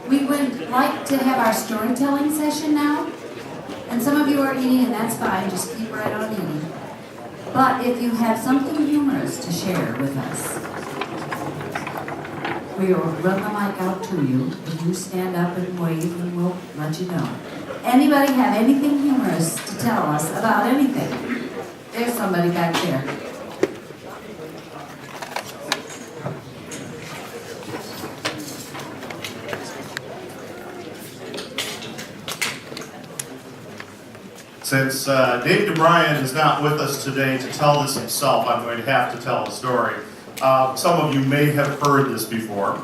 We would like to have our storytelling session now. And some of you are eating, and that's fine, just keep right on eating. But if you have something humorous to share with us, we will run the mic out to you. If you stand up and wave, and we'll let you know. Anybody have anything humorous to tell us about anything? There's somebody back there. Since Dave DeBryan is not with us today to tell this himself, I'm going to have to tell the story. Some of you may have heard this before,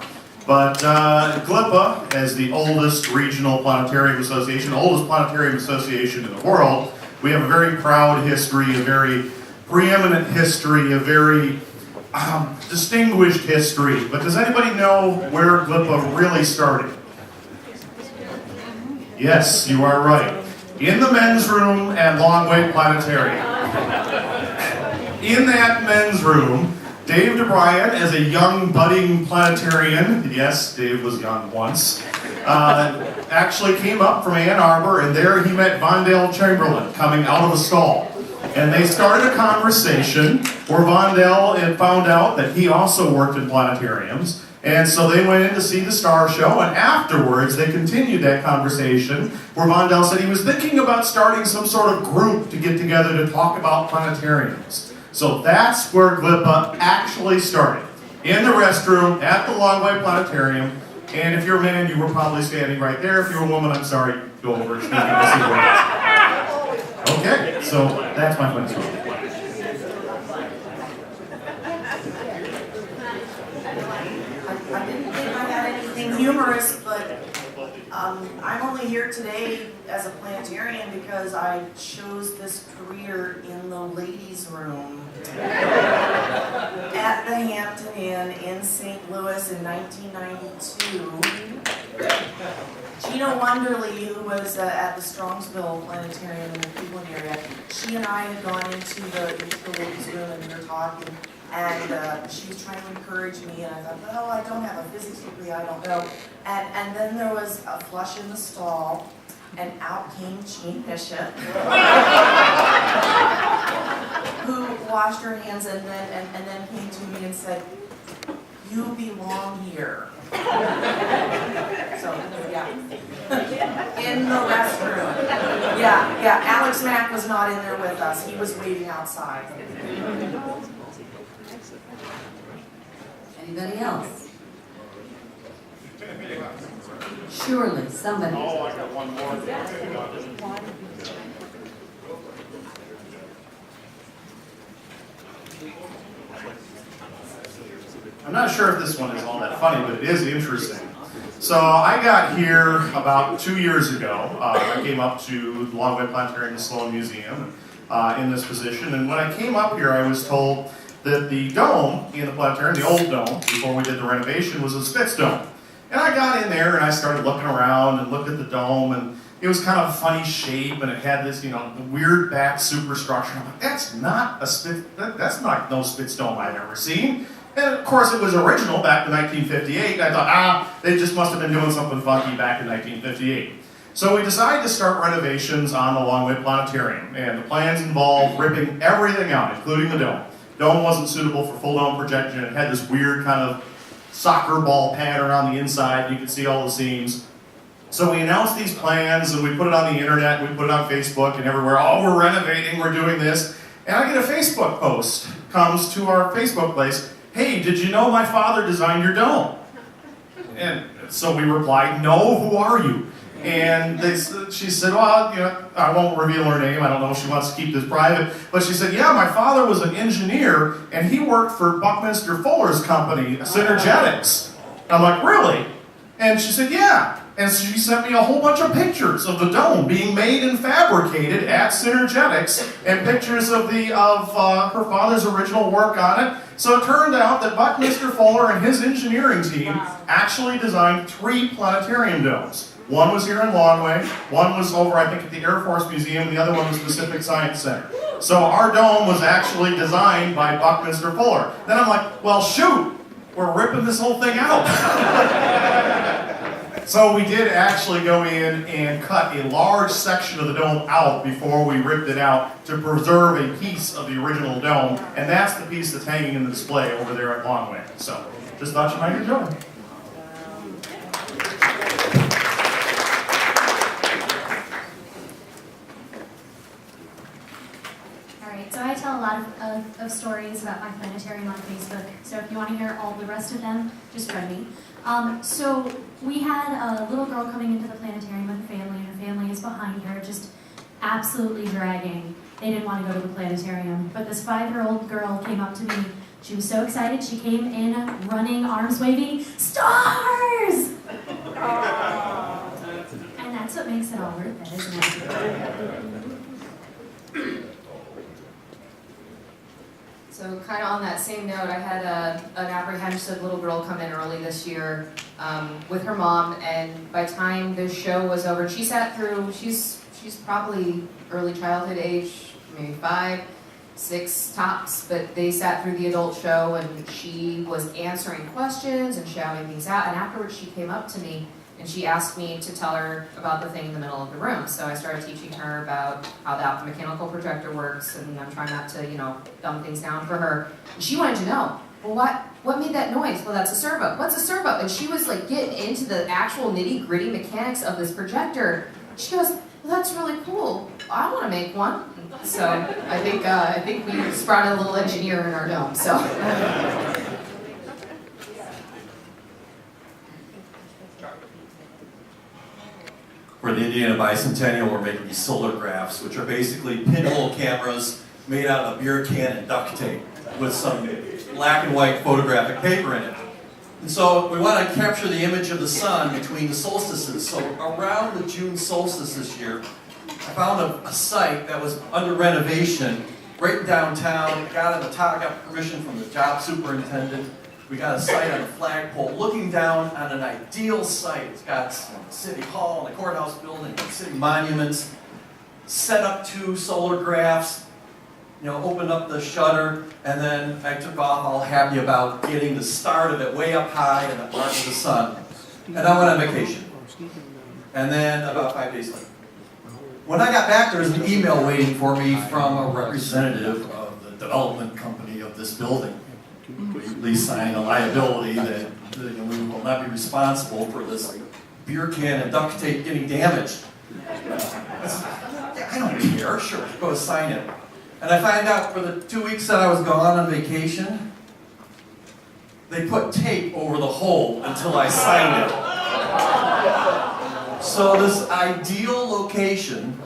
but GLPA, as the oldest regional planetarium association, oldest planetarium association in the world, we have a very proud history, a very preeminent history, a very distinguished history. But does anybody know where GLPA really started? Yes, you are right. In the men's room at Longway Planetarium. In that men's room, Dave DeBryan, as a young budding planetarian, yes, Dave was young once, actually came up from Ann Arbor, and there he met Vondale Chamberlain coming out of a stall. And they started a conversation where Vondale had found out that he also worked in planetariums. And so they went in to see the star show, and afterwards they continued that conversation where Vondale said he was thinking about starting some sort of group to get together to talk about planetariums. So that's where GLPA actually started. In the restroom at the Longway Planetarium. And if you're a man, you were probably standing right there. If you're a woman, I'm sorry, go over and see what it is. Okay, so that's my funny story. I didn't think I had anything humorous, but I'm only here today as a planetarian because I chose this career in the ladies' room at the Hampton Inn in St. Louis in 1992. Gina Wonderly, who was at the Strongsville Planetarium in the Cleveland area, she and I had gone into the ladies' room and we were talking. And she was trying to encourage me, and I thought, well, I don't have a physics degree, I don't know. And then there was a flush in the stall, and out came Jean Bishop, who washed her hands and then came to me and said, "You belong here." So, yeah. In the restroom. Yeah, Alex Mack was not in there with us. He was waiting outside. Anybody else? Surely, somebody. Oh, I got one more. I'm not sure if this one is all that funny, but it is interesting. So I got here about 2 years ago. I came up to the Longway Planetarium and Sloan Museum in this position, and when I came up here, I was told that the dome in the planetarium, the old dome, before we did the renovation, was a Spitz dome. And I got in there and I started looking around and looked at the dome, and it was kind of a funny shape, and it had this, weird back superstructure. I'm like, that's not a Spitz, that's not no Spitz dome I've ever seen. And of course it was original back in 1958. I thought, they just must have been doing something funky back in 1958. So we decided to start renovations on the Longway Planetarium, and the plans involved ripping everything out, including the dome. Dome wasn't suitable for full dome projection. It had this weird kind of soccer ball pattern on the inside. You could see all the seams. So we announced these plans and we put it on the internet, we put it on Facebook and everywhere. Oh, we're renovating, we're doing this. And I get a Facebook post, comes to our Facebook place. Hey, did you know my father designed your dome? And so we replied, no, who are you? And she said, well, I won't reveal her name. I don't know if she wants to keep this private. But she said, yeah, my father was an engineer, and he worked for Buckminster Fuller's company, Synergetics. I'm like, really? And she said, yeah. And so she sent me a whole bunch of pictures of the dome being made and fabricated at Synergetics, and pictures of her father's original work on it. So it turned out that Buckminster Fuller and his engineering team actually designed 3 planetarium domes. One was here in Longway, one was over, I think, at the Air Force Museum, and the other one was Pacific Science Center. So our dome was actually designed by Buckminster Fuller. Then I'm like, well, shoot, we're ripping this whole thing out. So we did actually go in and cut a large section of the dome out before we ripped it out to preserve a piece of the original dome, and that's the piece that's hanging in the display over there at Longway. So just thought you might enjoy it. Alright, so I tell a lot of stories about my planetarium on Facebook, so if you want to hear all the rest of them, just friend me. So we had a little girl coming into the planetarium with a family, and her family is behind her, just absolutely dragging. They didn't want to go to the planetarium, but this 5-year-old girl came up to me. She was so excited, she came in running, arms waving, stars! And that's what makes it all worth it, isn't it? So kind of on that same note, I had an apprehensive little girl come in early this year with her mom, and by the time the show was over, she sat through, she's probably early childhood age, maybe 5, 6 tops, but they sat through the adult show, and she was answering questions and shouting things out, and afterwards she came up to me and she asked me to tell her about the thing in the middle of the room. So I started teaching her about how the optomechanical projector works, and I'm trying not to, dumb things down for her. And she wanted to know, well, what made that noise? Well, that's a servo. What's a servo? And she was like getting into the actual nitty-gritty mechanics of this projector. She goes, well, that's really cool. I want to make one. So I think we sprouted a little engineer in our dome. So. For the Indiana Bicentennial, we're making these solar graphs, which are basically pinhole cameras made out of a beer can and duct tape with some black and white photographic paper in it. And so we want to capture the image of the sun between the solstices. So around the June solstice this year, I found a site that was under renovation right downtown. Got permission from the job superintendent. We got a site on a flagpole looking down on an ideal site. It's got City Hall and the courthouse building, and city monuments, set up 2 solar graphs, opened up the shutter, and then I took off all happy about getting the start of it way up high in the arc of the sun. And I went on vacation. And then about 5 days later, when I got back, there was an email waiting for me from a representative of the development company of this building. We at least sign a liability that we will not be responsible for this beer can and duct tape getting damaged. I don't care, sure, go sign it. And I find out for the 2 weeks that I was gone on vacation, they put tape over the hole until I signed it. So this ideal location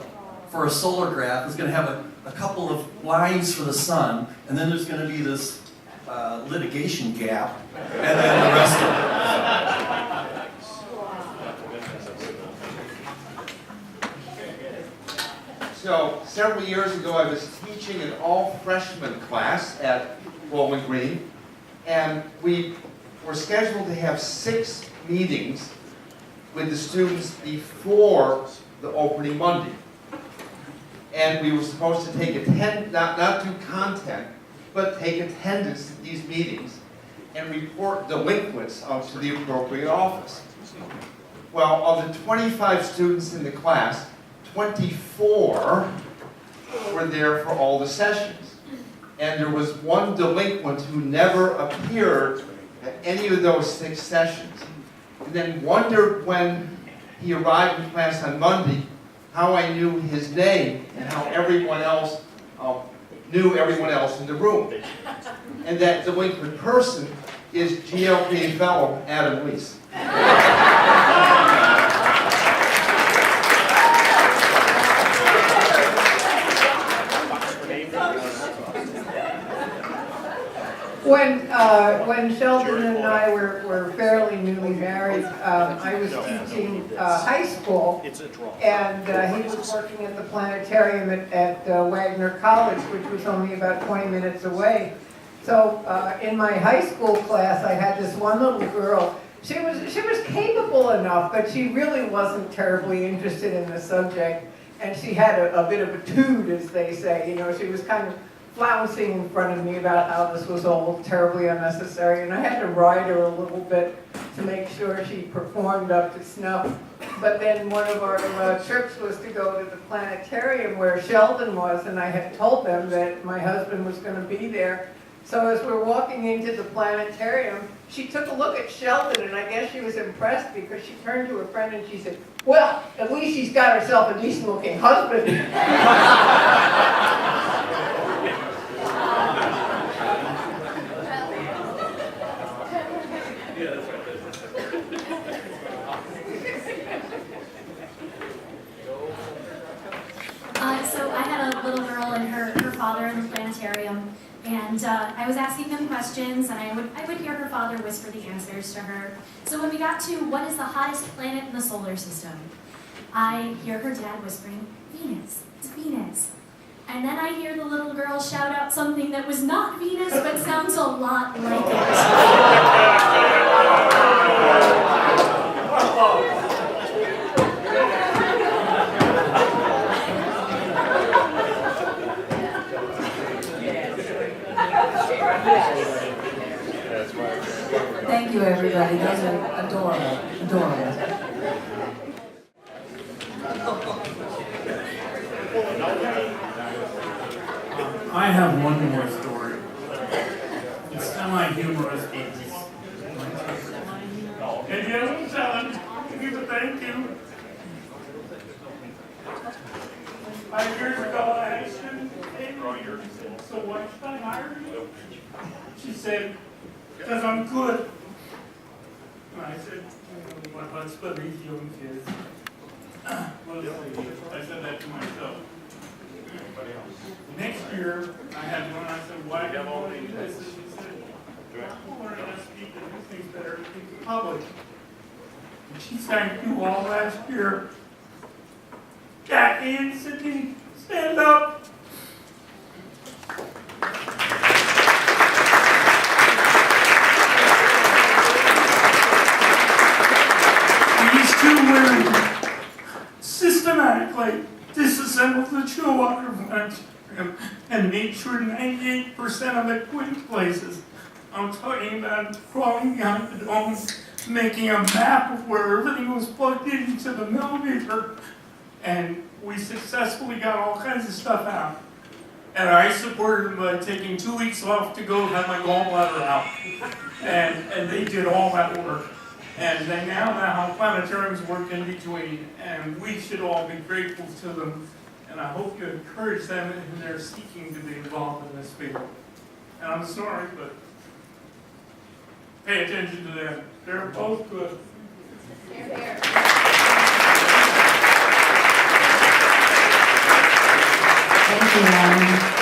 for a solar graph is going to have a couple of lines for the sun, and then there's going to be this litigation gap, and then the rest of it. So, several years ago I was teaching an all-freshman class at Bowling Green, and we were scheduled to have 6 meetings with the students before the opening Monday. And we were supposed to take not do content, but take attendance at these meetings and report delinquents to the appropriate office. Well, of the 25 students in the class, 24 were there for all the sessions. And there was one delinquent who never appeared at any of those 6 sessions. And then wondered when he arrived in class on Monday how I knew his name and how everyone else knew everyone else in the room. And that delinquent person is GLPA fellow Adam Weiss. When Sheldon and I were fairly newly married, I was teaching high school, and he was working at the planetarium at Wagner College, which was only about 20 minutes away. So in my high school class, I had this one little girl. She was capable enough, but she really wasn't terribly interested in the subject, and she had a bit of a toot, as they say. She was kind of flouncing in front of me about how this was all terribly unnecessary, and I had to ride her a little bit to make sure she performed up to snuff. But then one of our trips was to go to the planetarium where Sheldon was, and I had told them that my husband was going to be there. So as we're walking into the planetarium, she took a look at Sheldon, and I guess she was impressed because she turned to her friend and she said, "Well, at least she's got herself a decent-looking husband." So I had a little girl and her father in the planetarium, and I was asking them questions, and I would hear her father whisper the answers to her. So when we got to what is the hottest planet in the solar system, I hear her dad whispering, "Venus, it's Venus." And then I hear the little girl shout out something that was not Venus, but sounds a lot like it. Thank you, everybody. Those are adorable, adorable. I have one more story. It's semi-humorous, but it's and you know, John, give a thank you. 5 years ago, I asked him, "Hey, so why should I hire you?" She said, "Because I'm good." And I said, "Well, let's put these young kids." Well, I said that to myself. Next year, I had one, I said, "Why do you want to do this?" And she said, "I'm learning how to speak and do things better in public." And she sang you all last year. Jackie and Sydney, stand up. These two women systematically disassembled the Chillwater planetarium and made sure 98% of it went places. I'm talking about crawling behind the dome, making a map of where everything was plugged into the millimeter, and we successfully got all kinds of stuff out. And I supported them by taking 2 weeks off to go have my gallbladder out. And they did all that work. And they now know how planetariums work in between, and we should all be grateful to them. And I hope you encourage them in their seeking to be involved in this field. And I'm sorry, but pay attention to them. They're both good. Thank you, Alan.